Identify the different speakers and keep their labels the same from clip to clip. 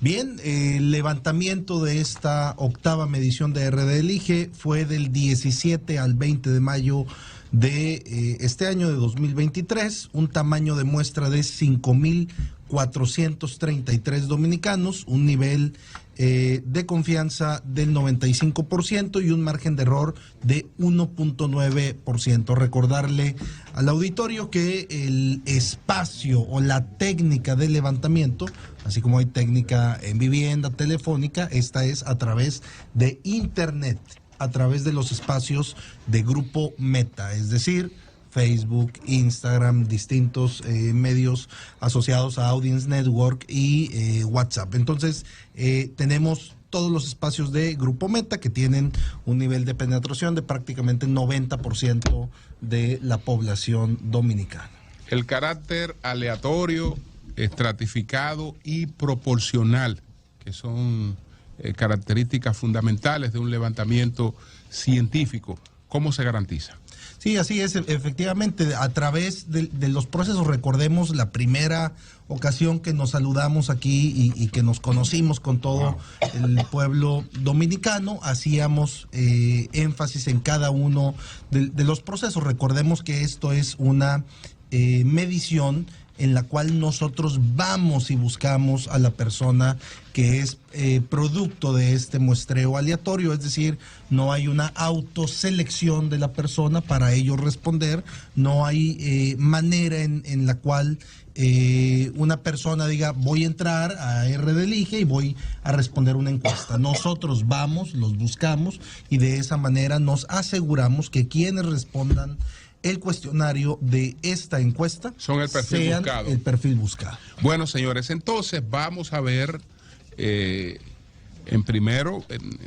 Speaker 1: Bien, el levantamiento de esta octava medición de RD Elige fue del 17 al 20 de mayo de este año de 2023, un tamaño de muestra de 5,433 dominicanos, un nivel de confianza del 95% y un margen de error de 1.9%. Recordarle al auditorio que el espacio o la técnica de levantamiento, así como hay técnica en vivienda, telefónica, esta es a través de Internet, a través de los espacios de Grupo Meta, es decir, Facebook, Instagram, distintos medios asociados a Audience Network y WhatsApp. Entonces, tenemos todos los espacios de Grupo Meta que tienen un nivel de penetración de prácticamente 90% de la población dominicana.
Speaker 2: El carácter aleatorio, estratificado y proporcional, que son características fundamentales de un levantamiento científico, ¿cómo se garantiza?
Speaker 1: Sí, así es, efectivamente, a través de los procesos. Recordemos la primera ocasión que nos saludamos aquí y que nos conocimos con todo el pueblo dominicano, hacíamos énfasis en cada uno de los procesos. Recordemos que esto es una medición en la cual nosotros vamos y buscamos a la persona que es producto de este muestreo aleatorio, es decir, no hay una autoselección de la persona para ello responder, no hay manera en la cual una persona diga voy a entrar a RD Elige y voy a responder una encuesta. Nosotros vamos, los buscamos y de esa manera nos aseguramos que quienes respondan el cuestionario de esta encuesta
Speaker 2: son el perfil buscado.
Speaker 1: El perfil buscado.
Speaker 2: Bueno, señores, entonces vamos a ver en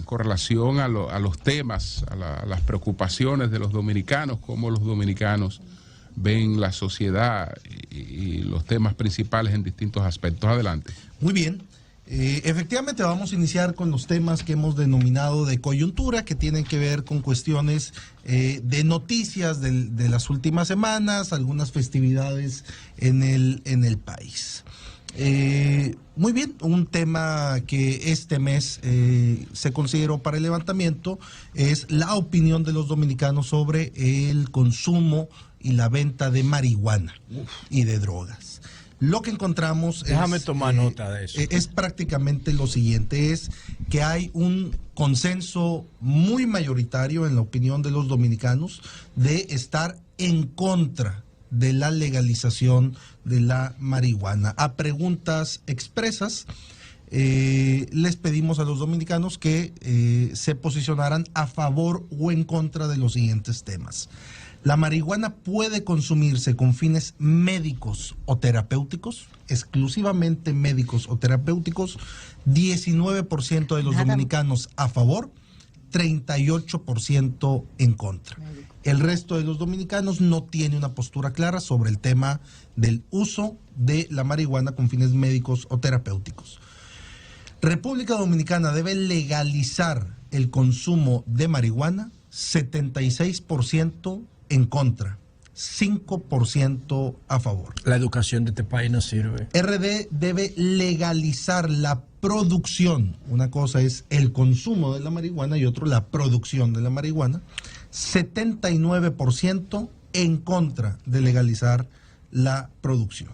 Speaker 2: correlación a los temas, a las preocupaciones de los dominicanos, cómo los dominicanos ven la sociedad y los temas principales en distintos aspectos. Adelante.
Speaker 1: Muy bien. Efectivamente vamos a iniciar con los temas que hemos denominado de coyuntura, que tienen que ver con cuestiones de noticias de las últimas semanas, algunas festividades en el país. Muy bien, un tema que este mes se consideró para el levantamiento es la opinión de los dominicanos sobre el consumo y la venta de marihuana y de drogas. Lo que encontramos
Speaker 3: tomar nota de eso.
Speaker 1: Es prácticamente lo siguiente, es que hay un consenso muy mayoritario en la opinión de los dominicanos de estar en contra de la legalización de la marihuana. A preguntas expresas, les pedimos a los dominicanos que se posicionaran a favor o en contra de los siguientes temas. ¿La marihuana puede consumirse con fines médicos o terapéuticos? Exclusivamente médicos o terapéuticos. 19% de los dominicanos a favor, 38% en contra. El resto de los dominicanos no tiene una postura clara sobre el tema del uso de la marihuana con fines médicos o terapéuticos. República Dominicana debe legalizar el consumo de marihuana, 76% en contra, 5% a favor.
Speaker 3: La educación de este país no sirve.
Speaker 1: RD debe legalizar la producción. Una cosa es el consumo de la marihuana y otro la producción de la marihuana. 79% en contra de legalizar la producción.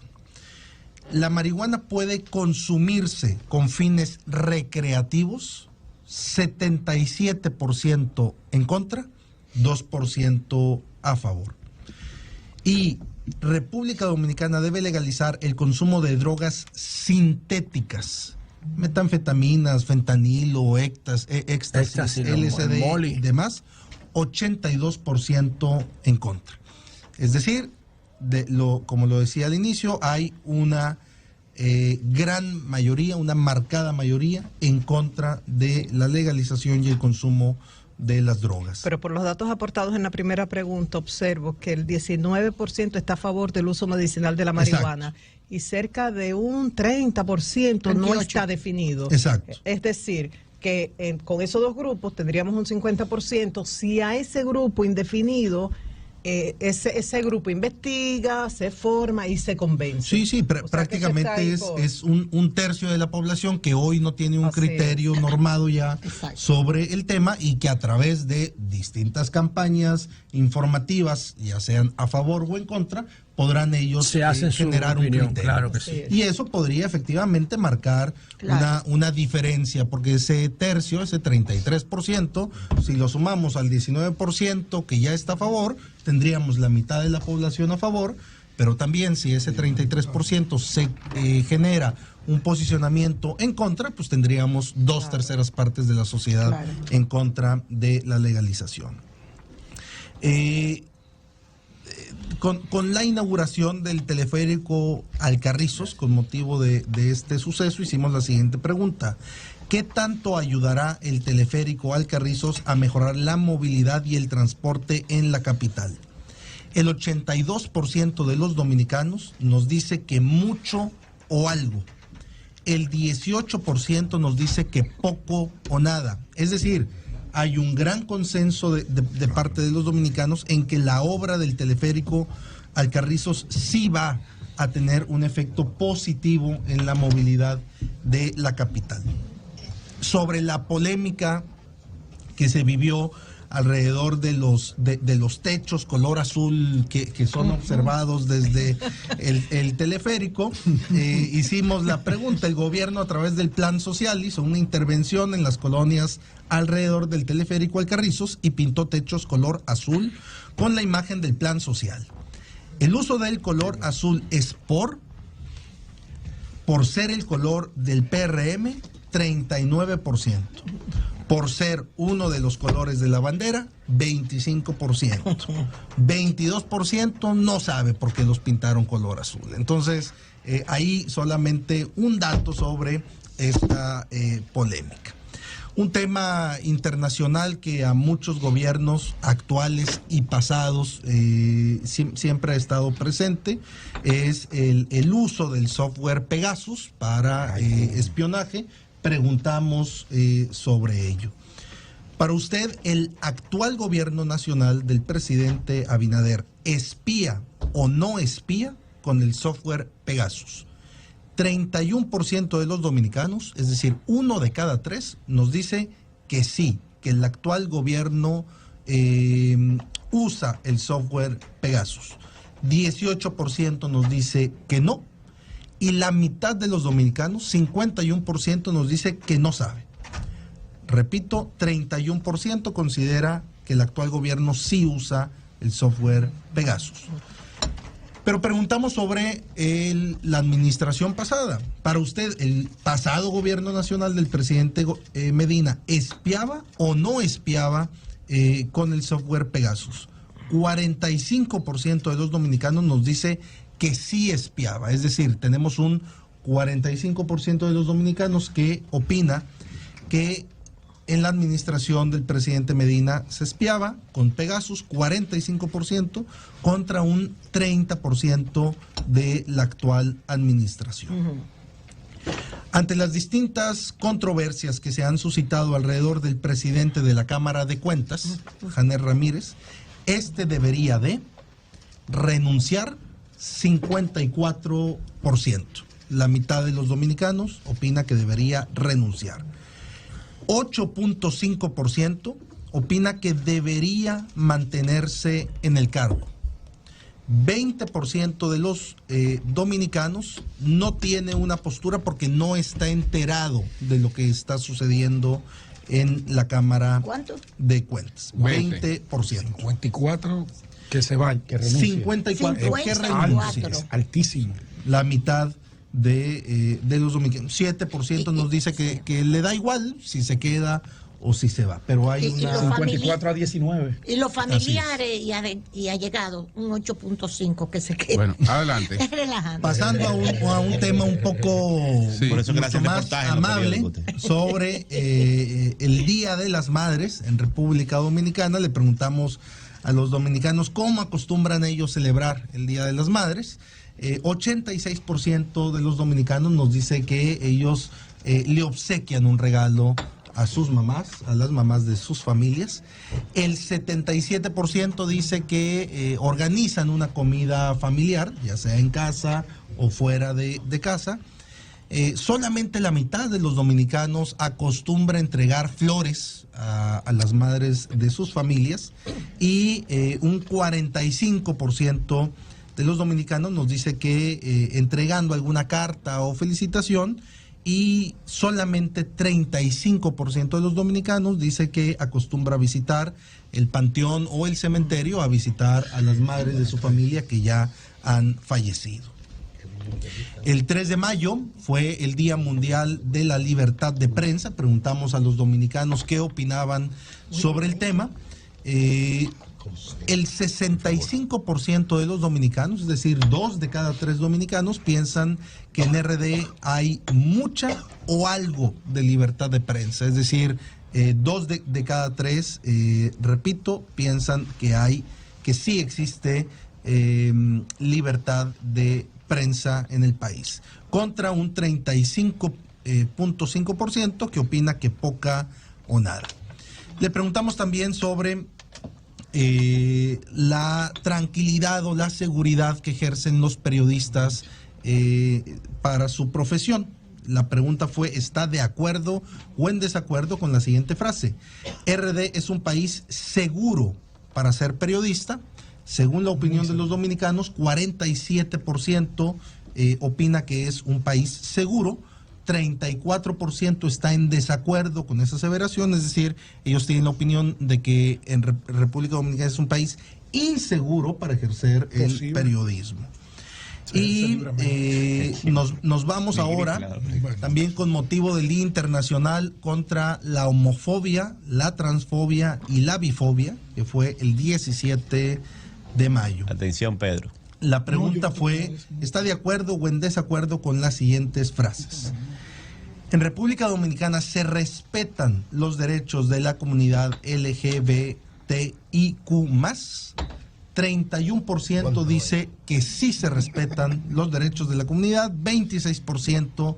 Speaker 1: La marihuana puede consumirse con fines recreativos. 77% en contra, 2% a favor. Y República Dominicana debe legalizar el consumo de drogas sintéticas, metanfetaminas, fentanilo, éxtasis, LSD y demás, 82% en contra. Es decir, como lo decía al inicio, hay una gran mayoría, una marcada mayoría en contra de la legalización y el consumo de las drogas.
Speaker 4: Pero por los datos aportados en la primera pregunta, observo que el 19% está a favor del uso medicinal de la marihuana. Exacto. Y cerca de un 30% no está definido.
Speaker 1: Exacto.
Speaker 4: Es decir, que con esos dos grupos tendríamos un 50%. Si a ese grupo indefinido ese grupo investiga, se forma y se convence.
Speaker 1: Sí, prácticamente es un tercio de la población que hoy no tiene un criterio normado ya sobre el tema y que a través de distintas campañas informativas, ya sean a favor o en contra, podrán ellos generar un criterio.
Speaker 3: Claro que sí.
Speaker 1: Y eso podría efectivamente marcar una diferencia, porque ese tercio, ese 33%, si lo sumamos al 19% que ya está a favor, tendríamos la mitad de la población a favor, pero también si ese 33% se genera un posicionamiento en contra, pues tendríamos 2/3 partes de la sociedad en contra de la legalización. Con la inauguración del teleférico Alcarrizos, con motivo de este suceso, hicimos la siguiente pregunta. ¿Qué tanto ayudará el teleférico Alcarrizos a mejorar la movilidad y el transporte en la capital? El 82% de los dominicanos nos dice que mucho o algo. El 18% nos dice que poco o nada. Es decir, hay un gran consenso de parte de los dominicanos en que la obra del teleférico Alcarrizos sí va a tener un efecto positivo en la movilidad de la capital. Sobre la polémica que se vivió alrededor de los techos color azul que son observados desde el teleférico, hicimos la pregunta. El gobierno, a través del plan social, hizo una intervención en las colonias alrededor del teleférico Alcarrizos y pintó techos color azul con la imagen del plan social. El uso del color azul es por ser el color del PRM, 39%. Por ser uno de los colores de la bandera, 25%. 22% no sabe por qué los pintaron color azul. Entonces, ahí solamente un dato sobre esta polémica. Un tema internacional que a muchos gobiernos actuales y pasados siempre ha estado presente es el uso del software Pegasus para espionaje. Preguntamos sobre ello. Para usted, ¿el actual gobierno nacional del presidente Abinader espía o no espía con el software Pegasus? 31% de los dominicanos, es decir, 1 de cada 3, nos dice que sí, que el actual gobierno usa el software Pegasus. 18% nos dice que no. Y la mitad de los dominicanos, 51%, nos dice que no sabe. Repito, 31% considera que el actual gobierno sí usa el software Pegasus. Pero preguntamos sobre la administración pasada. Para usted, ¿el pasado gobierno nacional del presidente Medina espiaba o no espiaba con el software Pegasus? 45% de los dominicanos nos dice que sí espiaba, es decir, tenemos un 45% de los dominicanos que opina que en la administración del presidente Medina se espiaba con Pegasus, 45% contra un 30% de la actual administración. Ante las distintas controversias que se han suscitado alrededor del presidente de la Cámara de Cuentas, Janer Ramírez, debería de renunciar 54%. La mitad de los dominicanos opina que debería renunciar. 8.5% opina que debería mantenerse en el cargo. 20% de los dominicanos no tiene una postura porque no está enterado de lo que está sucediendo en la Cámara de Cuentas. 20%.
Speaker 3: 54% que se van, que renuncian.
Speaker 1: 54% que renuncian.
Speaker 3: Es altísimo.
Speaker 1: La mitad de los dominicanos. 7% nos dice que le da igual si se queda o si se va, pero hay una
Speaker 3: 54-19.
Speaker 5: Y los familiares y allegados, un 8.5 que se queda.
Speaker 2: Bueno, adelante.
Speaker 5: Es relajante.
Speaker 1: Pasando a un tema un poco
Speaker 2: por eso
Speaker 1: mucho más amable sobre el Día de las Madres en República Dominicana. Le preguntamos a los dominicanos cómo acostumbran ellos celebrar el Día de las Madres. 86% de los dominicanos nos dice que ellos le obsequian un regalo a sus mamás, a las mamás de sus familias. El 77% dice que organizan una comida familiar, ya sea en casa o fuera de casa. Solamente la mitad de los dominicanos acostumbra entregar flores a las madres de sus familias y un 45% de los dominicanos nos dice que entregando alguna carta o felicitación, y solamente 35% de los dominicanos dice que acostumbra visitar el panteón o el cementerio, a visitar a las madres de su familia que ya han fallecido. El 3 de mayo fue el Día Mundial de la Libertad de Prensa. Preguntamos a los dominicanos qué opinaban sobre el tema. El 65% de los dominicanos, es decir, 2 de cada 3 dominicanos, piensan que en RD hay mucha o algo de libertad de prensa. Es decir, 2 de cada 3, repito, piensan que sí existe libertad de prensa en el país, contra un 35.5% que opina que poca o nada. Le preguntamos también sobre la tranquilidad o la seguridad que ejercen los periodistas para su profesión. La pregunta fue: ¿está de acuerdo o en desacuerdo con la siguiente frase? RD es un país seguro para ser periodista. Según la opinión de los dominicanos, 47% opina que es un país seguro, 34% está en desacuerdo con esa aseveración, es decir, ellos tienen la opinión de que en República Dominicana es un país inseguro para ejercer el periodismo. Y nos vamos ahora, también con motivo del Día Internacional contra la Homofobia, la Transfobia y la Bifobia, que fue el 17 de mayo.
Speaker 6: Atención, Pedro.
Speaker 1: La pregunta fue: ¿está de acuerdo o en desacuerdo con las siguientes frases? En República Dominicana se respetan los derechos de la comunidad LGBTIQ+. 31% dice que sí se respetan los derechos de la comunidad, 26%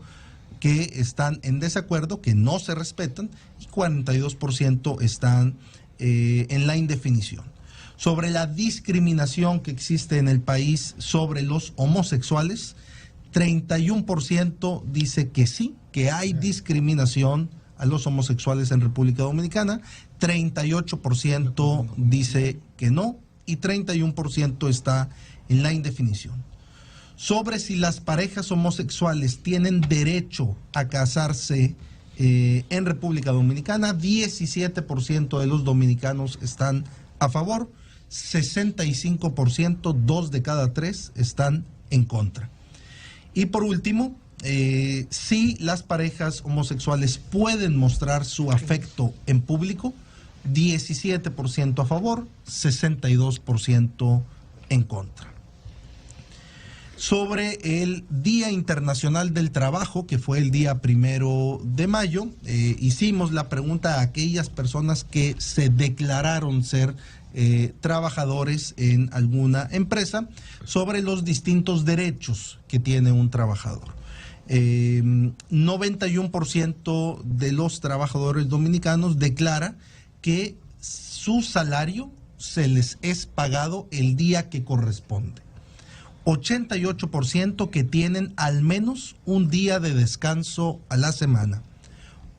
Speaker 1: que están en desacuerdo, que no se respetan, y 42% están en la indefinición. Sobre la discriminación que existe en el país sobre los homosexuales, 31% dice que sí, que hay discriminación a los homosexuales en República Dominicana, 38% dice que no, y 31% está en la indefinición. Sobre si las parejas homosexuales tienen derecho a casarse en República Dominicana, 17% de los dominicanos están a favor, 65%, 2 de cada 3 están en contra. Y por último, si las parejas homosexuales pueden mostrar su afecto en público, 17% a favor, 62% en contra. Sobre el Día Internacional del Trabajo, que fue el día 1 de mayo, hicimos la pregunta a aquellas personas que se declararon ser trabajadores en alguna empresa sobre los distintos derechos que tiene un trabajador. 91% de los trabajadores dominicanos declara que su salario se les es pagado el día que corresponde. 88% que tienen al menos un día de descanso a la semana.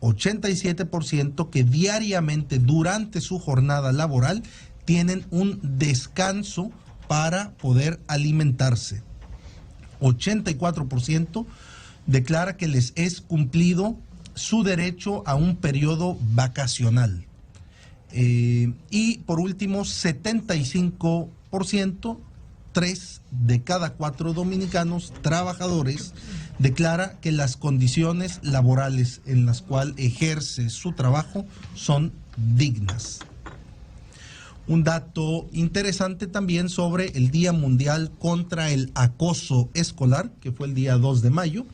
Speaker 1: 87% que diariamente durante su jornada laboral tienen un descanso para poder alimentarse. 84% declara que les es cumplido su derecho a un periodo vacacional. Y por último, 75%, 3 de cada 4 dominicanos trabajadores, declara que las condiciones laborales en las cuales ejerce su trabajo son dignas. Un dato interesante también sobre el Día Mundial contra el Acoso Escolar, que fue el día 2 de mayo.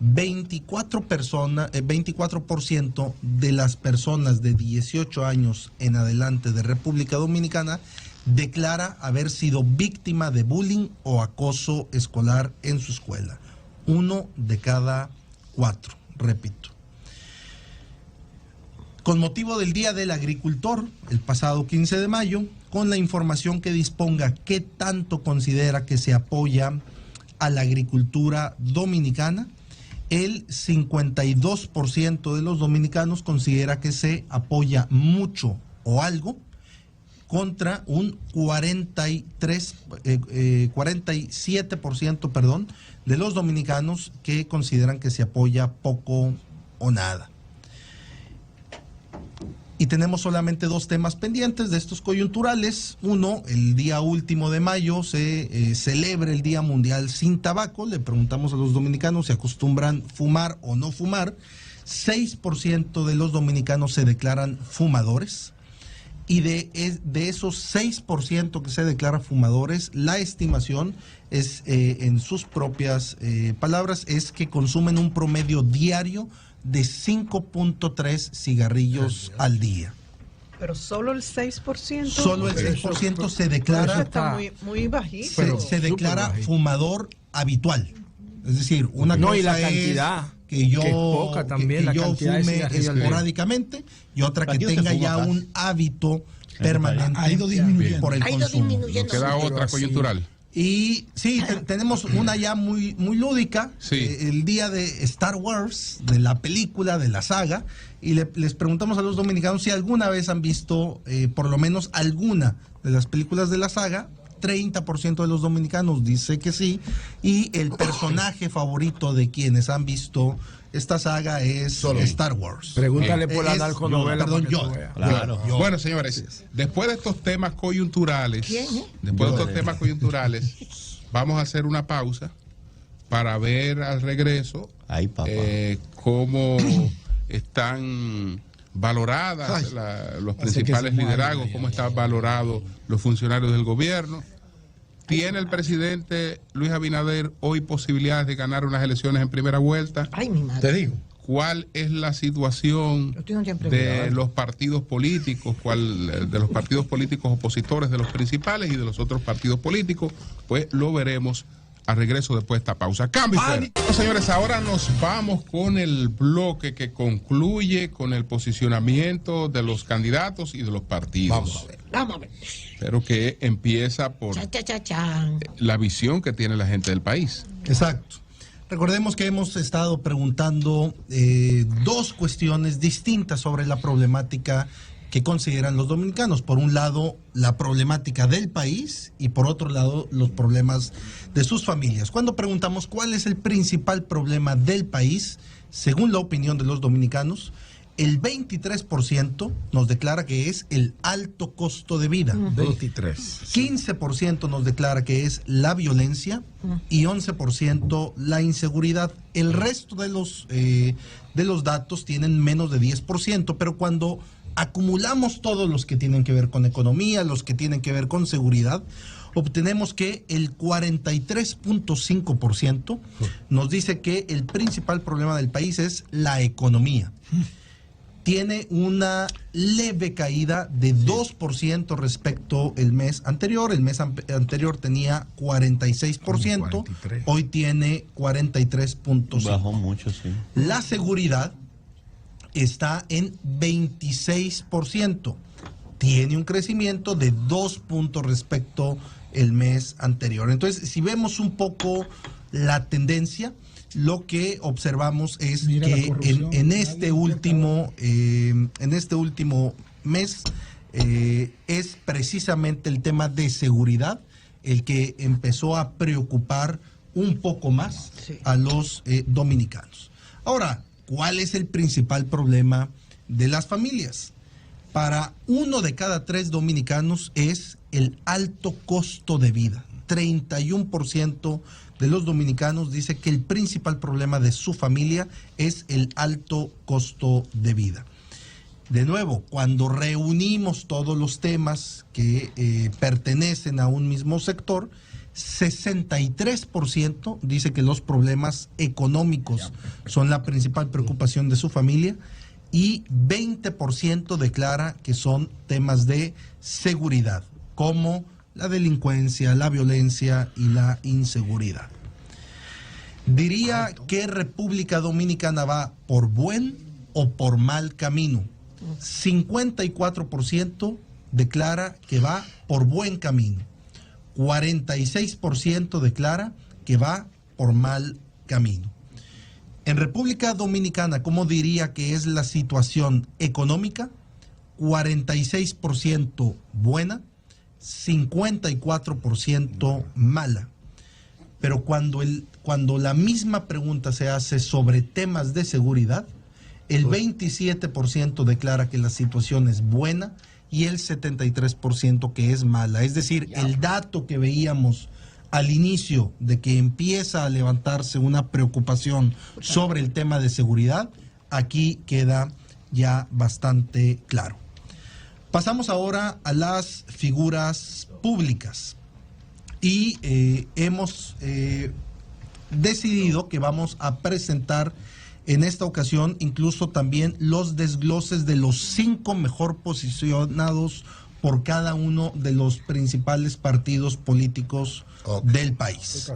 Speaker 1: 24% de las personas de 18 años en adelante de República Dominicana declara haber sido víctima de bullying o acoso escolar en su escuela. 1 de cada 4, repito. Con motivo del Día del Agricultor, el pasado 15 de mayo, con la información que disponga qué tanto considera que se apoya a la agricultura dominicana, el 52% de los dominicanos considera que se apoya mucho o algo, contra un 47%, perdón, de los dominicanos que consideran que se apoya poco o nada. Y tenemos solamente 2 temas pendientes de estos coyunturales. Uno, el día último de mayo se celebra el Día Mundial sin Tabaco. Le preguntamos a los dominicanos si acostumbran fumar o no fumar. 6% de los dominicanos se declaran fumadores. Y de esos 6% que se declaran fumadores, la estimación es, en sus propias palabras, es que consumen un promedio diario de 5.3 cigarrillos al día.
Speaker 4: Pero solo el 6%.
Speaker 1: Solo el 6% se declara.
Speaker 4: Eso está muy bajito.
Speaker 1: Se declara fumador habitual. Es decir, una cosa
Speaker 6: y la cantidad,
Speaker 1: que yo,
Speaker 6: que es poca también,
Speaker 1: que yo fume esporádicamente, y otra que tenga ya un hábito permanente.
Speaker 3: Ha ido disminuyendo.
Speaker 1: Por el consumo.
Speaker 2: Nos queda otra coyuntural.
Speaker 1: Y sí, tenemos una ya muy lúdica,
Speaker 2: Sí.
Speaker 1: El día de Star Wars, de la película, de la saga, y les preguntamos a los dominicanos si alguna vez han visto por lo menos alguna de las películas de la saga. 30% de los dominicanos dice que sí, y el personaje favorito de quienes han visto esta saga es Star Wars.
Speaker 6: Pregúntale por la narconovela.
Speaker 1: Perdón, yo.
Speaker 7: Claro.
Speaker 2: Bueno, señores, después de estos temas coyunturales, vamos a hacer una pausa para ver al regreso
Speaker 7: Ay, papá.
Speaker 2: cómo están valoradas los principales liderazgos, cómo están valorados los funcionarios del gobierno. ¿Tiene el presidente Luis Abinader hoy posibilidades de ganar unas elecciones en primera vuelta?
Speaker 5: Ay, mi madre.
Speaker 3: Te digo.
Speaker 2: ¿Cuál es la situación de los partidos políticos, de los partidos políticos opositores, de los principales y de los otros partidos políticos? Pues lo veremos al regreso después de esta pausa. ¡Cambio! Bueno, señores, ahora nos vamos con el bloque que concluye con el posicionamiento de los candidatos y de los partidos.
Speaker 5: Vamos a ver.
Speaker 2: Pero que empieza por la visión que tiene la gente del país.
Speaker 1: Exacto. Recordemos que hemos estado preguntando 2 cuestiones distintas sobre la problemática que consideran los dominicanos. Por un lado, la problemática del país, y por otro lado, los problemas de sus familias. Cuando preguntamos cuál es el principal problema del país, según la opinión de los dominicanos, el 23% nos declara que es el alto costo de vida.
Speaker 6: 23.
Speaker 1: 15% nos declara que es la violencia y 11% la inseguridad. El resto de los datos tienen menos de 10%, pero cuando acumulamos todos los que tienen que ver con economía, los que tienen que ver con seguridad, obtenemos que el 43.5% nos dice que el principal problema del país es la economía. Tiene una leve caída de 2% respecto al mes anterior. El mes anterior tenía 46%, hoy tiene 43.5%.
Speaker 7: Bajó mucho, sí.
Speaker 1: La seguridad está en 26%. Tiene un crecimiento de 2 puntos respecto al mes anterior. Entonces, si vemos un poco la tendencia, lo que observamos es que en este último mes es precisamente el tema de seguridad el que empezó a preocupar un poco más a los dominicanos. Ahora, ¿cuál es el principal problema de las familias? Para 1 de cada 3 dominicanos es el alto costo de vida. 31% de los dominicanos dice que el principal problema de su familia es el alto costo de vida. De nuevo, cuando reunimos todos los temas que pertenecen a un mismo sector, 63% dice que los problemas económicos son la principal preocupación de su familia y 20% declara que son temas de seguridad, como la delincuencia, la violencia y la inseguridad. Diría que República Dominicana va por buen o por mal camino. 54% declara que va por buen camino. 46% declara que va por mal camino. En República Dominicana, ¿cómo diría que es la situación económica? 46% buena, 54% mala. Pero cuando la misma pregunta se hace sobre temas de seguridad, el 27% declara que la situación es buena y el 73% que es mala. Es decir, el dato que veíamos al inicio de que empieza a levantarse una preocupación sobre el tema de seguridad, aquí queda ya bastante claro. Pasamos ahora a las figuras públicas y hemos decidido que vamos a presentar en esta ocasión incluso también los desgloses de los 5 mejor posicionados por cada uno de los principales partidos políticos del país.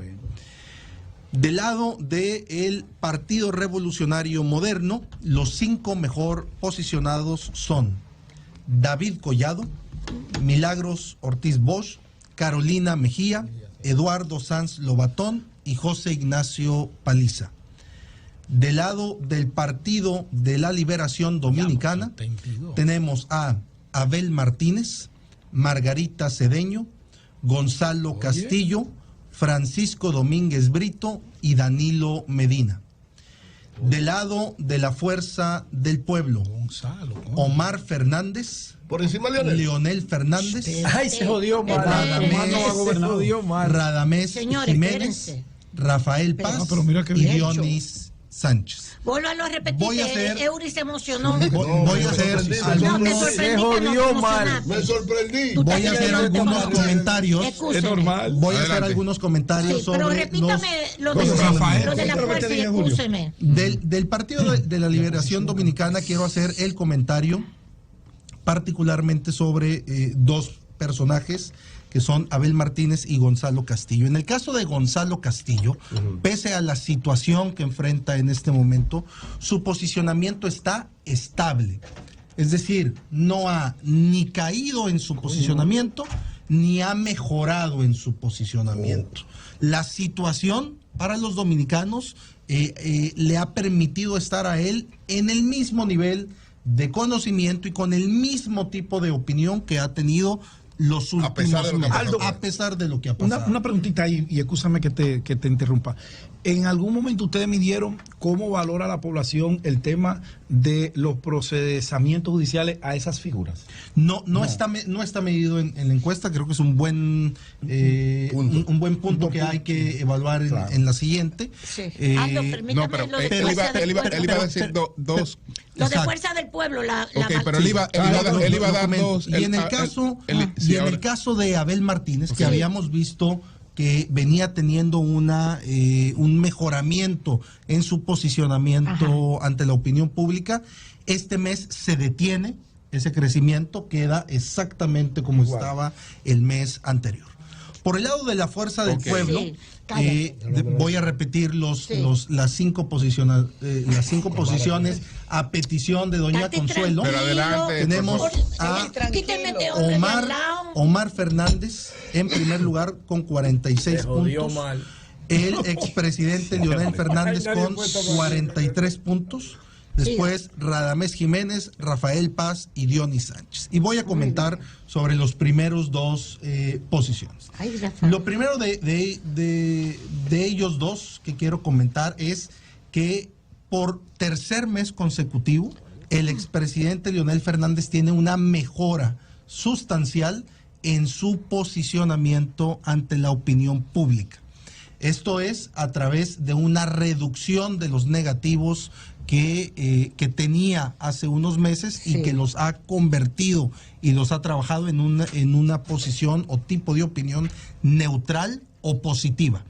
Speaker 1: Del lado del Partido Revolucionario Moderno, los 5 mejor posicionados son David Collado, Milagros Ortiz Bosch, Carolina Mejía, Eduardo Sanz Lobatón y José Ignacio Paliza. Del lado del Partido de la Liberación Dominicana, tenemos a Abel Martínez, Margarita Cedeño, Gonzalo Castillo, Francisco Domínguez Brito y Danilo Medina. Del lado de la Fuerza del Pueblo, Omar Fernández,
Speaker 7: por encima de
Speaker 1: Leonel Fernández,
Speaker 6: Ay, se jodió mal.
Speaker 1: Radamés
Speaker 5: Señores,
Speaker 1: Jiménez,
Speaker 5: espérense.
Speaker 1: Rafael Paz y Dionis Sánchez.
Speaker 5: Vuelvo a repetir
Speaker 1: Voy a
Speaker 5: que
Speaker 1: hacer-
Speaker 5: Eury se emocionó.
Speaker 1: Voy a hacer
Speaker 5: No, te
Speaker 1: algunos,
Speaker 5: sorprendí
Speaker 6: se
Speaker 5: que no
Speaker 6: jodió
Speaker 5: te
Speaker 6: mal.
Speaker 5: emocionaste.
Speaker 7: Me sorprendí.
Speaker 5: Tú
Speaker 1: voy
Speaker 5: estás
Speaker 1: a hacer
Speaker 5: diciendo
Speaker 1: algunos
Speaker 5: que-
Speaker 1: comentarios.
Speaker 5: Excúseme.
Speaker 1: Voy a hacer
Speaker 2: Adelante.
Speaker 1: algunos comentarios
Speaker 5: Sí, pero
Speaker 1: sobre
Speaker 5: repítame lo de,
Speaker 3: Rafael,
Speaker 5: lo de la
Speaker 3: otra vez
Speaker 5: fuerza
Speaker 3: te
Speaker 5: y
Speaker 3: dije, Julio.
Speaker 5: excúseme.
Speaker 1: Del Partido de la Liberación Dominicana quiero hacer el comentario particularmente sobre 2 personajes que son Abel Martínez y Gonzalo Castillo. En el caso de Gonzalo Castillo, pese a la situación que enfrenta en este momento, su posicionamiento está estable. Es decir, no ha ni caído en su posicionamiento, ni ha mejorado en su posicionamiento. La situación para los dominicanos le ha permitido estar a él en el mismo nivel de conocimiento y con el mismo tipo de opinión que ha tenido los últimos
Speaker 7: pesar de lo que ha
Speaker 1: meses,
Speaker 7: pasado.
Speaker 1: a pesar de lo que ha pasado.
Speaker 3: Una preguntita ahí, y escúchame que te interrumpa. ¿En algún momento ustedes midieron cómo valora la población el tema de los procesamientos judiciales a esas figuras?
Speaker 1: No está medido en la encuesta. Creo que es un buen un buen punto que hay que evaluar en la siguiente.
Speaker 5: Sí.
Speaker 1: Eh,
Speaker 5: Permítame
Speaker 2: No, pero
Speaker 5: lo de
Speaker 2: él
Speaker 5: fuerza del
Speaker 2: iba
Speaker 5: pueblo.
Speaker 2: a decir dos.
Speaker 5: Lo de
Speaker 1: Exacto.
Speaker 5: fuerza del pueblo, la
Speaker 2: Ok, pero él iba a dar dos.
Speaker 1: Y en el caso,
Speaker 2: sí,
Speaker 1: y en
Speaker 2: ahora-
Speaker 1: el caso de Abel Martínez, que
Speaker 5: Sí.
Speaker 1: habíamos visto que venía teniendo un mejoramiento en su posicionamiento ante la opinión pública, este mes se detiene, ese crecimiento queda exactamente como estaba el mes anterior. Por el lado de la Fuerza del
Speaker 2: Ok.
Speaker 1: Pueblo,
Speaker 5: Sí, cállate.
Speaker 1: voy a repetir las 5 posiciones a petición de doña
Speaker 5: Estate
Speaker 1: Consuelo.
Speaker 2: Pero adelante,
Speaker 1: Tenemos
Speaker 2: por
Speaker 1: a
Speaker 5: Quíteme de hombre de al lado.
Speaker 1: Omar Fernández en primer lugar con 46
Speaker 6: Se jodió
Speaker 1: puntos.
Speaker 6: mal.
Speaker 1: El expresidente Leonel Fernández con 43 puntos. Después Radamés Jiménez, Rafael Paz y Dionis Sánchez. Y voy a comentar sobre los primeros 2 posiciones.
Speaker 5: Ay, Rafael.
Speaker 1: Lo primero de ellos 2 que quiero comentar es que por tercer mes consecutivo, el expresidente Leonel Fernández tiene una mejora sustancial en su posicionamiento ante la opinión pública. Esto es a través de una reducción de los negativos que tenía hace unos meses y
Speaker 5: Sí.
Speaker 1: que los ha convertido y los ha trabajado en una posición o tipo de opinión neutral o positiva.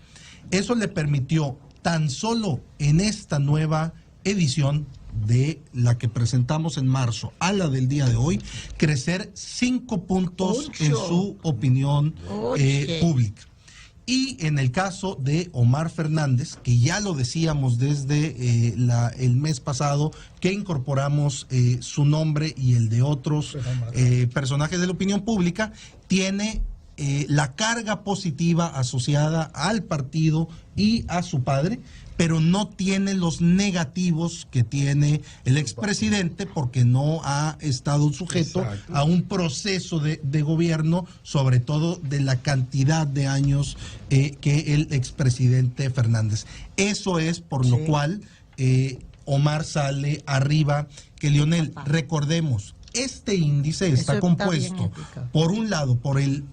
Speaker 1: Eso le permitió tan solo en esta nueva edición de la que presentamos en marzo a la del día de hoy, crecer 5 puntos en su opinión
Speaker 5: Oye.
Speaker 1: pública. Y en el caso de Omar Fernández, que ya lo decíamos desde el mes pasado, que incorporamos su nombre y el de otros personajes de la opinión pública, tiene la carga positiva asociada al partido y a su padre, pero no tiene los negativos que tiene el expresidente porque no ha estado sujeto a un proceso de gobierno, sobre todo de la cantidad de años que el expresidente Fernández. Eso es por lo cual Omar sale arriba que Leonel. Recordemos, este índice está compuesto, por un lado, por el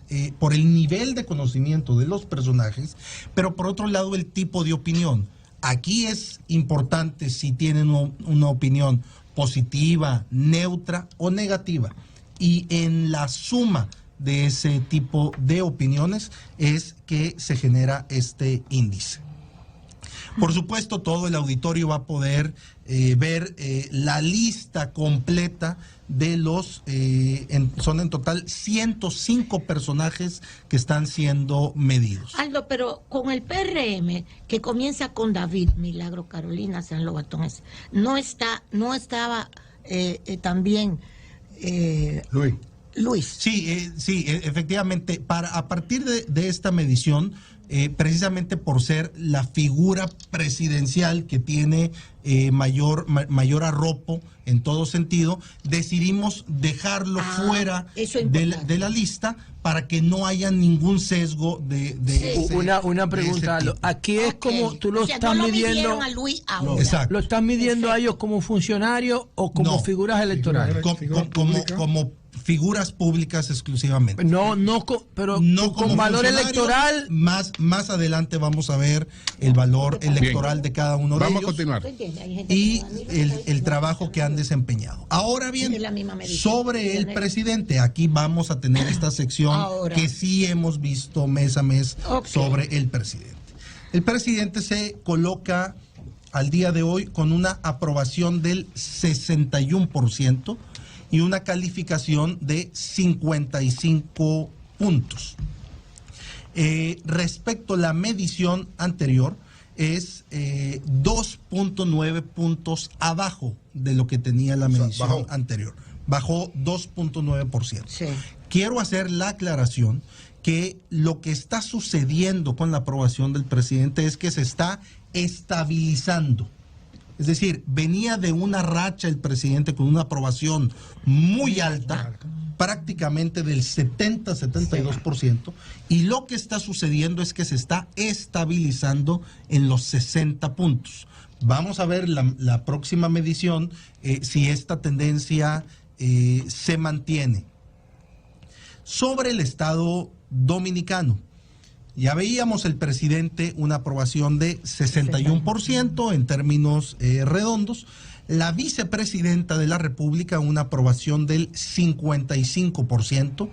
Speaker 1: nivel de conocimiento de los personajes, pero por otro lado, el tipo de opinión. Aquí es importante si tienen una opinión positiva, neutra o negativa. Y en la suma de ese tipo de opiniones es que se genera este índice. Por supuesto, todo el auditorio va a poder ver la lista completa de los, son en total 105 personajes que están siendo medidos.
Speaker 5: Aldo, pero con el PRM, que comienza con David, Milagro, Carolina, San Lobatones, no estaba también Luis.
Speaker 1: Sí, efectivamente, a partir de esta medición, precisamente por ser la figura presidencial que tiene mayor arropo en todo sentido, decidimos dejarlo fuera de la lista para que no haya ningún sesgo de
Speaker 6: una pregunta,
Speaker 1: de
Speaker 6: aquí es como tú lo estás
Speaker 5: no
Speaker 6: midiendo
Speaker 5: a Luis ahora.
Speaker 1: Exacto.
Speaker 6: ¿Lo estás midiendo a ellos como funcionarios o como figuras electorales?
Speaker 1: Como figuras públicas exclusivamente.
Speaker 6: Pero
Speaker 1: no
Speaker 6: con valor electoral.
Speaker 1: Más adelante vamos a ver el valor electoral de cada uno de ellos.
Speaker 2: Vamos a continuar.
Speaker 1: Y el trabajo que han desempeñado. Ahora bien, sobre el presidente, aquí vamos a tener esta sección que sí hemos visto mes a mes sobre el presidente. El presidente se coloca al día de hoy con una aprobación del 61%. Y una calificación de 55 puntos. Respecto a la medición anterior, es 2.9 puntos abajo de lo que tenía la medición anterior. Bajó 2.9%. Sí. Quiero hacer la aclaración que lo que está sucediendo con la aprobación del presidente es que se está estabilizando. Es decir, venía de una racha el presidente con una aprobación muy alta, prácticamente del 70-72%, y lo que está sucediendo es que se está estabilizando en los 60 puntos. Vamos a ver la próxima medición si esta tendencia se mantiene. Sobre el Estado dominicano. Ya veíamos el presidente una aprobación de 61% en términos redondos. La vicepresidenta de la República una aprobación del 55%.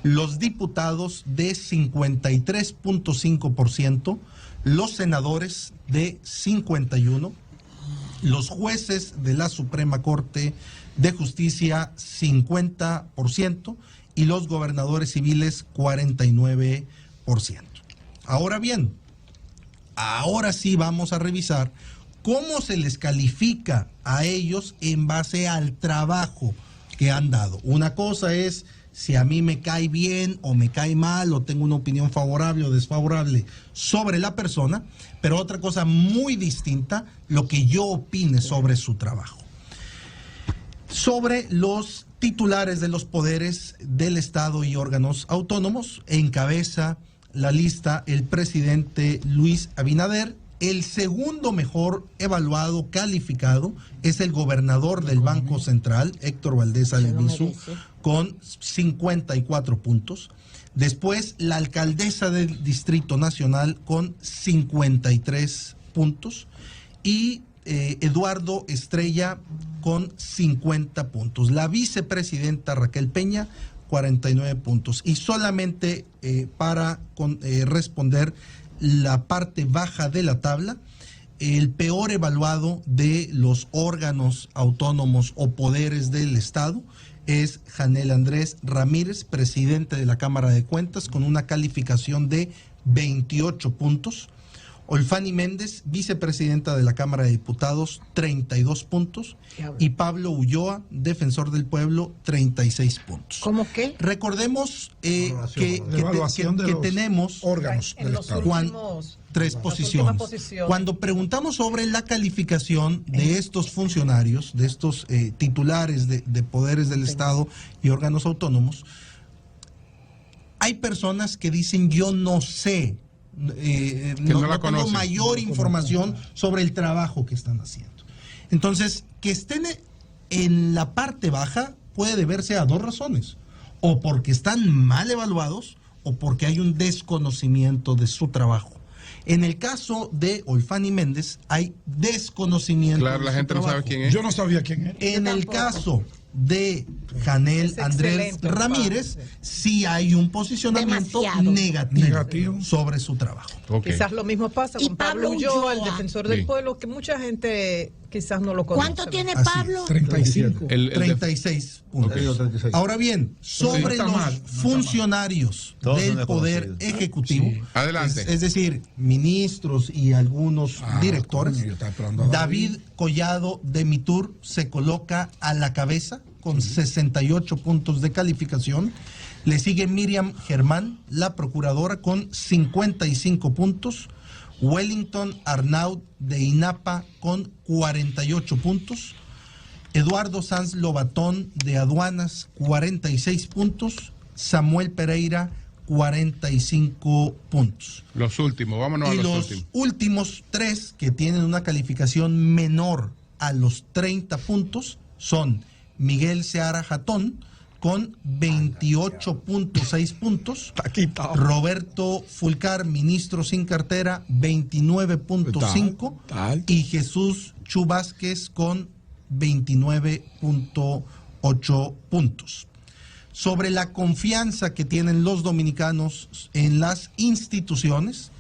Speaker 1: Los diputados de 53.5%. Los senadores de 51%. Los jueces de la Suprema Corte de Justicia 50%. Y los gobernadores civiles 49%. Ahora bien, ahora sí vamos a revisar cómo se les califica a ellos en base al trabajo que han dado. Una cosa es si a mí me cae bien o me cae mal o tengo una opinión favorable o desfavorable sobre la persona, pero otra cosa muy distinta, lo que yo opine sobre su trabajo. Sobre los titulares de los poderes del Estado y órganos autónomos, encabeza la lista el presidente Luis Abinader. El segundo mejor evaluado, calificado, es el gobernador del Banco Central, Héctor Valdés Albizu, con 54 puntos. Después, la alcaldesa del Distrito Nacional con 53 puntos. Y Eduardo Estrella con 50 puntos. La vicepresidenta Raquel Peña, 49 puntos. Y solamente para responder la parte baja de la tabla, el peor evaluado de los órganos autónomos o poderes del Estado es Janel Andrés Ramírez, presidente de la Cámara de Cuentas, con una calificación de 28 puntos. Olfani Méndez, vicepresidenta de la Cámara de Diputados, 32 puntos. Y Pablo Ulloa, defensor del pueblo, 36 puntos.
Speaker 5: ¿Cómo qué?
Speaker 1: Recordemos que
Speaker 3: los
Speaker 1: tenemos
Speaker 3: órganos del Estado.
Speaker 1: Tres posiciones. Cuando preguntamos sobre la calificación de estos funcionarios, de estos titulares de poderes del Estado y órganos autónomos, hay personas que dicen yo no sé, no tengo mayor información sobre el trabajo que están haciendo. Entonces, que estén en la parte baja puede deberse a dos razones: o porque están mal evaluados o porque hay un desconocimiento de su trabajo. En el caso de Olfani Méndez hay desconocimiento.
Speaker 2: Claro, la gente no sabe quién es.
Speaker 3: Yo no sabía quién era.
Speaker 1: En el caso de Janel Andrés Ramírez, sí hay un posicionamiento negativo sobre su trabajo.
Speaker 2: Okay.
Speaker 4: Quizás lo mismo pasa con Pablo Ulloa, el defensor del pueblo, que mucha gente quizás no lo conoce.
Speaker 5: ¿Cuánto tiene Pablo?
Speaker 3: 35.
Speaker 1: 36 puntos.
Speaker 2: Okay.
Speaker 1: Ahora bien, sobre los funcionarios del Poder Ejecutivo,
Speaker 2: adelante.
Speaker 1: es decir, ministros y algunos directores, David Collado de Mitur se coloca a la cabeza con 68 puntos de calificación. Le sigue Miriam Germán, la procuradora, con 55 puntos. Wellington Arnaud de INAPA con 48 puntos. Eduardo Sanz Lobatón de Aduanas, 46 puntos. Samuel Pereira, 45 puntos.
Speaker 2: Los últimos, vámonos a los últimos.
Speaker 1: Últimos tres que tienen una calificación menor a los 30 puntos son Miguel Seara Jatón con 28.6 puntos. Roberto Fulcar, ministro sin cartera, 29.5. Y Jesús Chu Vázquez con 29.8 puntos. Sobre la confianza que tienen los dominicanos en las instituciones,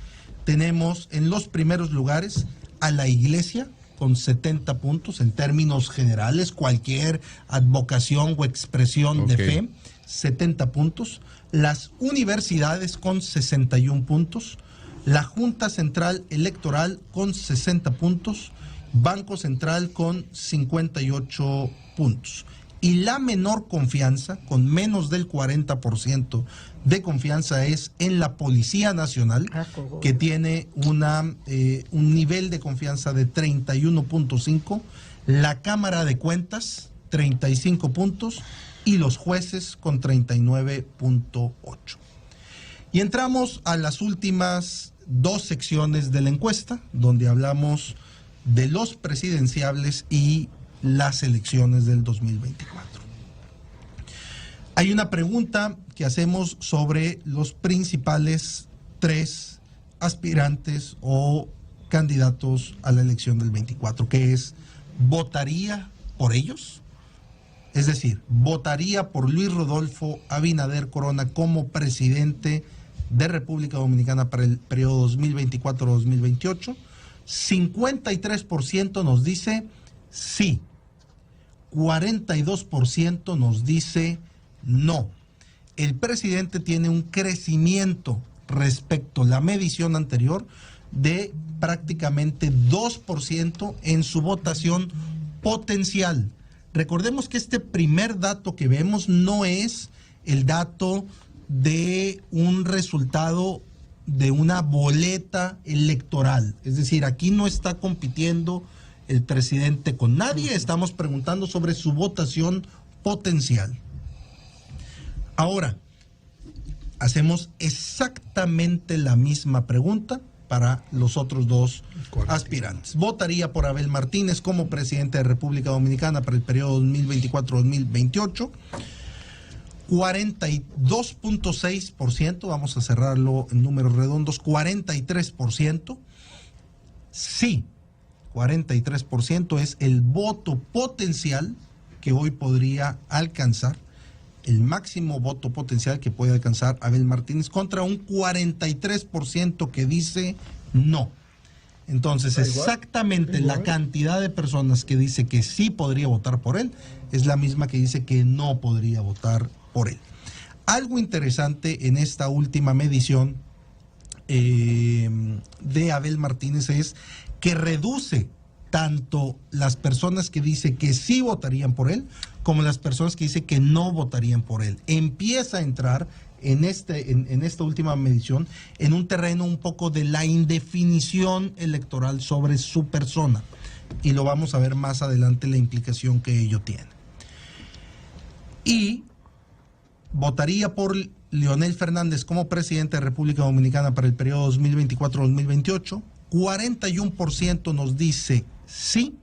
Speaker 1: tenemos en los primeros lugares a la Iglesia con 70 puntos en términos generales, cualquier advocación o expresión de fe, 70 puntos. Las universidades con 61 puntos. La Junta Central Electoral con 60 puntos. Banco Central con 58 puntos. Y la menor confianza, con menos del 40% de confianza, es en la Policía Nacional, que tiene un nivel de confianza de 31.5, la Cámara de Cuentas, 35 puntos, y los jueces con 39.8. Y entramos a las últimas dos secciones de la encuesta, donde hablamos de los presidenciables y las elecciones del 2024. Hay una pregunta que hacemos sobre los principales tres aspirantes o candidatos a la elección del 24, que es: ¿votaría por ellos? Es decir, ¿votaría por Luis Rodolfo Abinader Corona como presidente de República Dominicana para el periodo 2024-2028? 53% nos dice sí. 42% nos dice no. El presidente tiene un crecimiento respecto a la medición anterior de prácticamente 2% en su votación potencial. Recordemos que este primer dato que vemos no es el dato de un resultado de una boleta electoral. Es decir, aquí no está compitiendo el presidente con nadie, estamos preguntando sobre su votación potencial. Ahora, hacemos exactamente la misma pregunta para los otros dos aspirantes. ¿Votaría por Abel Martínez como presidente de República Dominicana para el periodo 2024-2028? 42.6%, vamos a cerrarlo en números redondos, 43%. Sí. 43% es el voto potencial que hoy podría alcanzar, el máximo voto potencial que puede alcanzar Abel Martínez, contra un 43% que dice no. Entonces, exactamente la cantidad de personas que dice que sí podría votar por él es la misma que dice que no podría votar por él. Algo interesante en esta última medición de Abel Martínez es que reduce tanto las personas que dice que sí votarían por él como las personas que dice que no votarían por él. Empieza a entrar en esta última medición en un terreno un poco de la indefinición electoral sobre su persona, y lo vamos a ver más adelante la implicación que ello tiene. Y votaría por Leonel Fernández como presidente de República Dominicana para el periodo 2024-2028. 41% nos dice sí,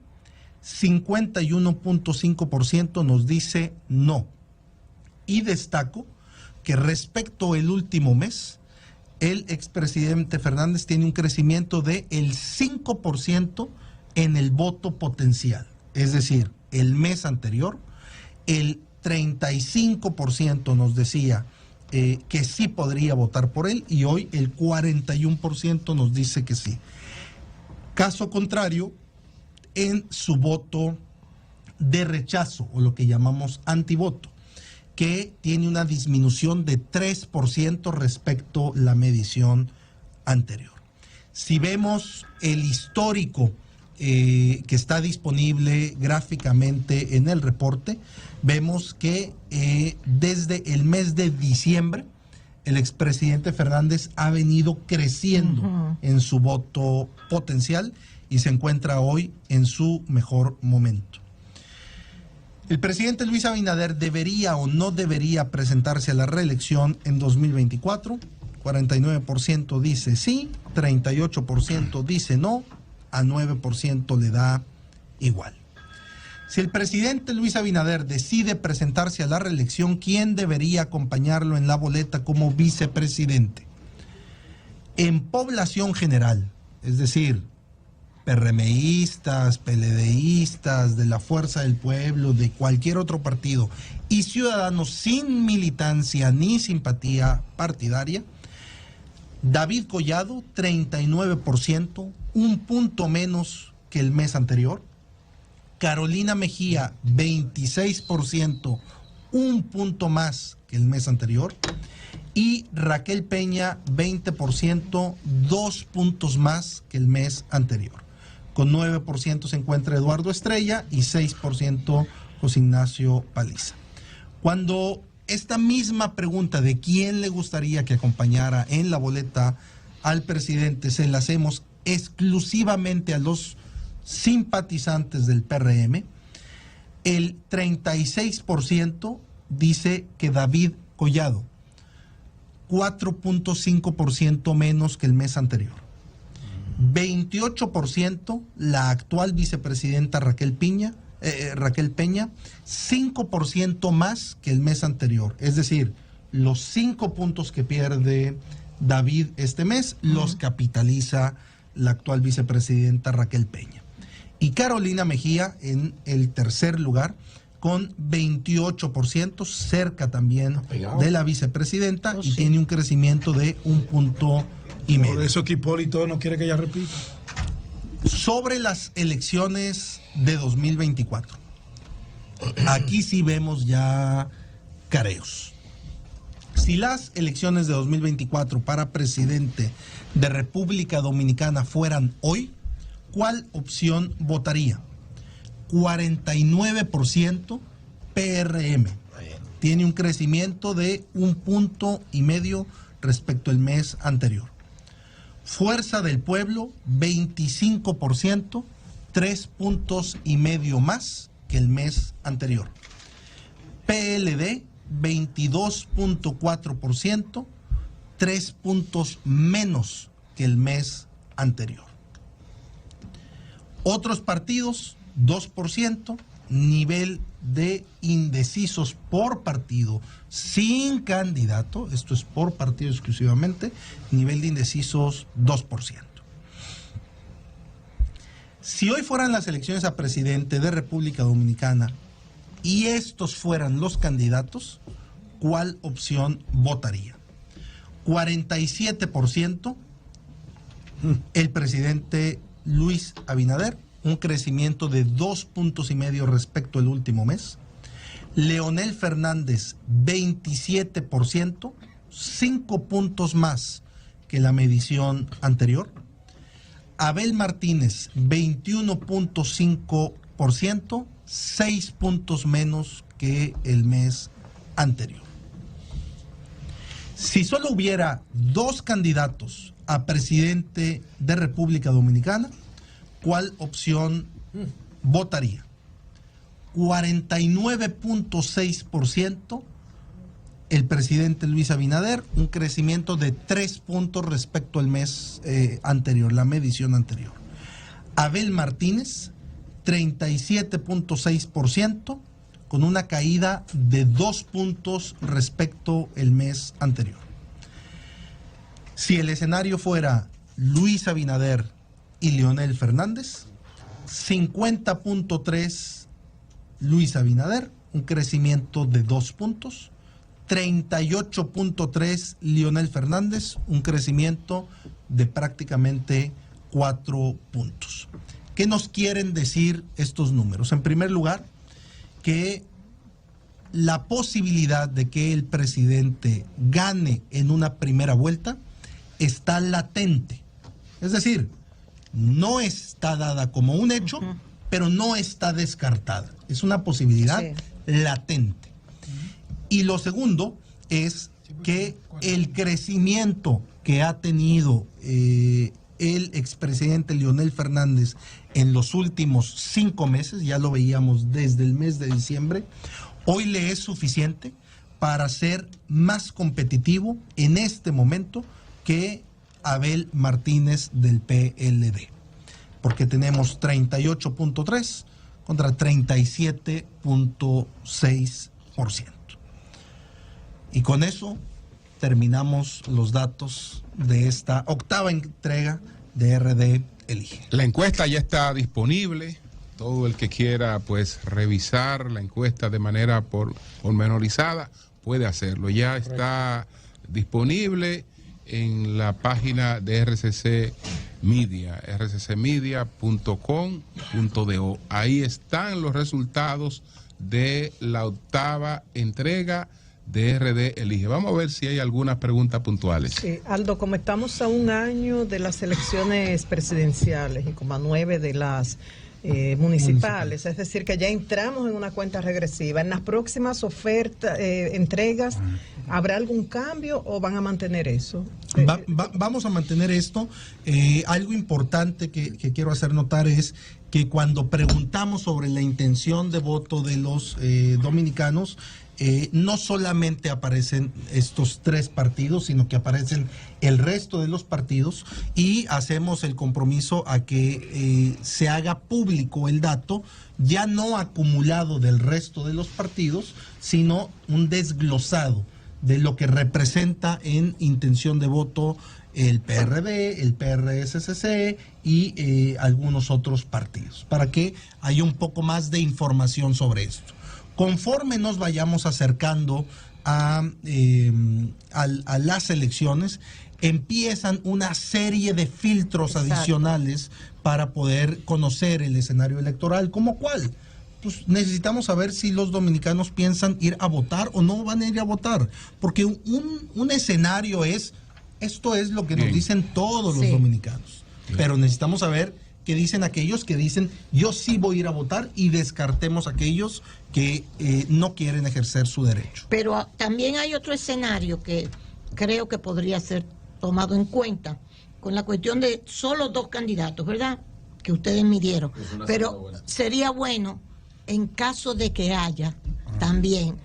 Speaker 1: 51.5% nos dice no. Y destaco que respecto al último mes, el expresidente Fernández tiene un crecimiento de el 5% en el voto potencial. Es decir, el mes anterior, el 35% nos decía que sí podría votar por él, y hoy el 41% nos dice que sí. Caso contrario, en su voto de rechazo, o lo que llamamos antivoto, que tiene una disminución de 3% respecto a la medición anterior. Si vemos el histórico que está disponible gráficamente en el reporte, vemos que desde el mes de diciembre el expresidente Fernández ha venido creciendo en su voto potencial y se encuentra hoy en su mejor momento. El presidente Luis Abinader debería o no debería presentarse a la reelección en 2024. 49% dice sí, 38% dice no, a 9% le da igual. Si el presidente Luis Abinader decide presentarse a la reelección, ¿quién debería acompañarlo en la boleta como vicepresidente? En población general, es decir, PRMistas, PLDistas, de la Fuerza del Pueblo, de cualquier otro partido, y ciudadanos sin militancia ni simpatía partidaria, David Collado, 39%, un punto menos que el mes anterior. Carolina Mejía, 26%, un punto más que el mes anterior. Y Raquel Peña, 20%, 2 puntos más que el mes anterior. Con 9% se encuentra Eduardo Estrella y 6% José Ignacio Paliza. Cuando esta misma pregunta de quién le gustaría que acompañara en la boleta al presidente se la hacemos exclusivamente a los simpatizantes del PRM, el 36% dice que David Collado, 4.5% menos que el mes anterior. 28% la actual vicepresidenta Raquel Peña, 5% más que el mes anterior. Es decir, los 5 puntos que pierde David este mes los capitaliza la actual vicepresidenta Raquel Peña. Y Carolina Mejía en el tercer lugar con 28%, cerca también de la vicepresidenta, y tiene un crecimiento de 1.5 puntos.
Speaker 3: Por eso que Hipólito no quiere que ella repita.
Speaker 1: Sobre las elecciones de 2024, aquí sí vemos ya careos. Si las elecciones de 2024 para presidente de República Dominicana fueran hoy, ¿cuál opción votaría? 49% PRM. Tiene un crecimiento de 1.5 puntos respecto al mes anterior. Fuerza del Pueblo, 25%, 3.5 puntos más que el mes anterior. PLD, 22.4%, 3 puntos menos que el mes anterior. Otros partidos, 2%, nivel de indecisos por partido, sin candidato, esto es por partido exclusivamente, nivel de indecisos 2%. Si hoy fueran las elecciones a presidente de República Dominicana y estos fueran los candidatos, ¿cuál opción votaría? 47% el presidente Luis Abinader, un crecimiento de 2.5 puntos respecto al último mes. Leonel Fernández, 27%, 5 puntos más que la medición anterior. Abel Martínez, 21.5%, 6 puntos menos que el mes anterior. Si solo hubiera 2 candidatos a presidente de República Dominicana, ¿cuál opción votaría? 49.6% el presidente Luis Abinader, un crecimiento de 3 puntos respecto al mes anterior, la medición anterior. Abel Martínez, 37.6%, con una caída de 2 puntos respecto al mes anterior. Si el escenario fuera Luis Abinader y Leonel Fernández, 50.3 Luis Abinader, un crecimiento de 2 puntos. 38.3 Leonel Fernández, un crecimiento de prácticamente 4 puntos. ¿Qué nos quieren decir estos números? En primer lugar, que la posibilidad de que el presidente gane en una primera vuelta está latente. Es decir, no está dada como un hecho, pero no está descartada. Es una posibilidad latente. Y lo segundo es que el crecimiento que ha tenido el expresidente Leonel Fernández en los últimos 5 meses, ya lo veíamos desde el mes de diciembre, hoy le es suficiente para ser más competitivo en este momento que Abel Martínez del PLD, porque tenemos 38.3 contra 37.6%. Y con eso terminamos los datos de esta octava entrega de RD Elige.
Speaker 2: La encuesta ya está disponible. Todo el que quiera pues revisar la encuesta de manera pormenorizada puede hacerlo. Ya está disponible en la página de RCC Media, rccmedia.com.do. Ahí están los resultados de la octava entrega de RD Elige. Vamos a ver si hay algunas preguntas puntuales.
Speaker 4: Sí, Aldo, como estamos a un año de las elecciones presidenciales y como a 9 de las municipales, es decir, que ya entramos en una cuenta regresiva, ¿en las próximas ofertas, entregas, habrá algún cambio o van a mantener eso?
Speaker 1: Vamos a mantener esto. Algo importante que quiero hacer notar es que cuando preguntamos sobre la intención de voto de los dominicanos, no solamente aparecen estos 3 partidos, sino que aparecen el resto de los partidos, y hacemos el compromiso a que se haga público el dato, ya no acumulado del resto de los partidos, sino un desglosado de lo que representa en intención de voto el PRD, el PRSCC y algunos otros partidos, para que haya un poco más de información sobre esto. Conforme nos vayamos acercando a las elecciones, empiezan una serie de filtros adicionales para poder conocer el escenario electoral. ¿Cómo cuál? Pues necesitamos saber si los dominicanos piensan ir a votar o no van a ir a votar, porque un escenario esto es lo que nos dicen todos los dominicanos, pero necesitamos saber qué dicen aquellos que dicen yo sí voy a ir a votar, y descartemos aquellos que no quieren ejercer su derecho.
Speaker 5: Pero también hay otro escenario que creo que podría ser tomado en cuenta con la cuestión de solo 2 candidatos, ¿verdad? Que ustedes midieron. Pero sería bueno, en caso de que haya también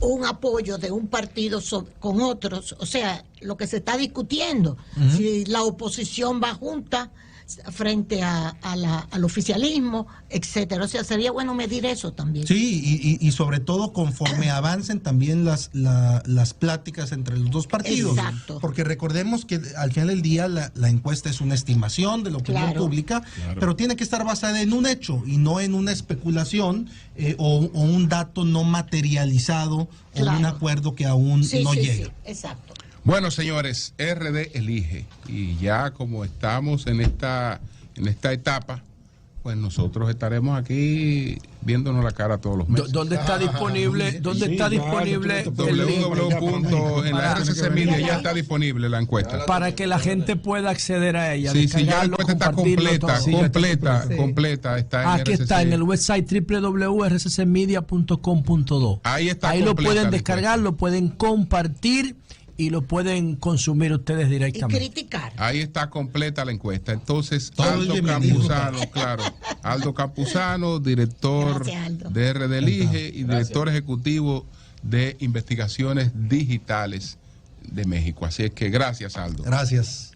Speaker 5: un apoyo de un partido con otros, o sea, lo que se está discutiendo, si la oposición va junta frente al oficialismo, etcétera. O sea, sería bueno medir eso también.
Speaker 1: Sí, y sobre todo conforme avancen también las pláticas entre los dos partidos.
Speaker 5: Exacto.
Speaker 1: Porque recordemos que al final del día la encuesta es una estimación de la opinión pública, pero tiene que estar basada en un hecho y no en una especulación o un dato no materializado o un acuerdo que aún no llega.
Speaker 5: Sí, exacto.
Speaker 2: Bueno, señores, RD Elige, y ya como estamos en esta etapa, pues nosotros estaremos aquí viéndonos la cara todos los meses.
Speaker 6: ¿Dónde está disponible? ¿Dónde está disponible el link?
Speaker 2: En la RCC Media ya está disponible la encuesta.
Speaker 6: Para que la gente pueda acceder a ella.
Speaker 2: Sí, sí, ya la encuesta está completa,
Speaker 6: completa.
Speaker 2: está en
Speaker 6: Aquí
Speaker 2: RCC.
Speaker 6: está en el website www.rccmedia.com.do.
Speaker 2: Ahí está
Speaker 6: Ahí lo
Speaker 2: completa
Speaker 6: pueden
Speaker 2: la
Speaker 6: descargar,
Speaker 2: encuesta.
Speaker 6: lo pueden compartir y lo pueden consumir ustedes
Speaker 5: Y
Speaker 6: directamente.
Speaker 5: criticar.
Speaker 2: Ahí está completa la encuesta. Entonces,
Speaker 1: Todo
Speaker 2: Aldo
Speaker 1: bienvenido.
Speaker 2: Campuzano, claro. Aldo Campuzano, director
Speaker 5: Gracias, Aldo.
Speaker 2: de RD Elige y director ejecutivo de Investigaciones Digitales de México. Así es que gracias, Aldo.
Speaker 1: Gracias.